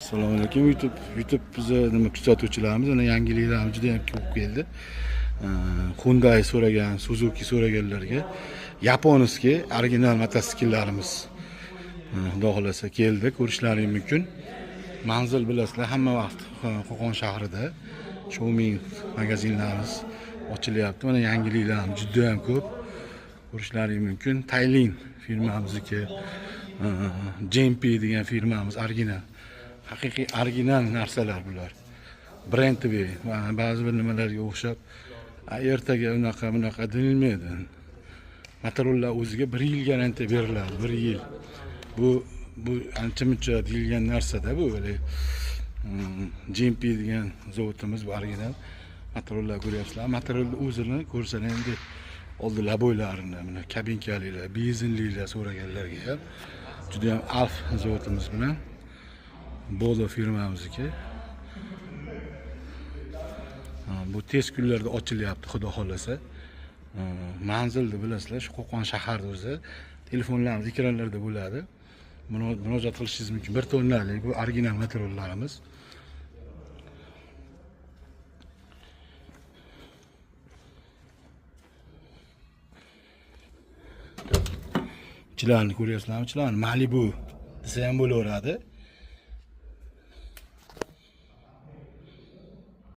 Assalomu alaykum YouTube bizni nima kuzatuvchilarimiz, ana yangiliklarimiz juda ham ko'p keldi. Hyundai so'ragan, Suzuki so'raganlarga yaponiskiy original mototsikllarimiz xudo xolasa keldi, ko'rishlaringiz mumkin. Manzil bilasizlar, hamma vaqt Qo'qon shahrida Xiaomi magazinlarimiz ochilyapti. Mana yangiliklarimiz juda ham ko'p. Ko'rishlaringiz mumkin. Tailin firmamizniki, JMP degan firmamiz original. Haqiqiy original narsalar bular. Brendli, ba'zi bir nimalarga o'xshab, ertaga bunaqa deyilmaydi. Motorollar o'ziga 1 yil garantiya beriladi, 1 yil. Bu ancha-muncha deyilgan narsa-da bu. JMP degan zavodimiz bu original motorollar ko'ryapsizlar. Motorollar o'zini ko'rsalar endi oldi laboylarini, mana kabinkalilar, benzinlilar so'raganlarga ham juda ham Alf zavodimiz bilan Bodo firmamizniki. Bu tez kunlarda ochilyapti, xudo xolasa. Manzilni bilasizlar, shu Qo'qon shahrida o'zi. Telefonlarimiz ekranlarda bo'ladi. Murojaat qilishingiz mumkin. 1 tonnalik bu original motorollarimiz. Chilarni ko'ryapsizlarmi? Chilarni Malibu desa ham bo'laveradi.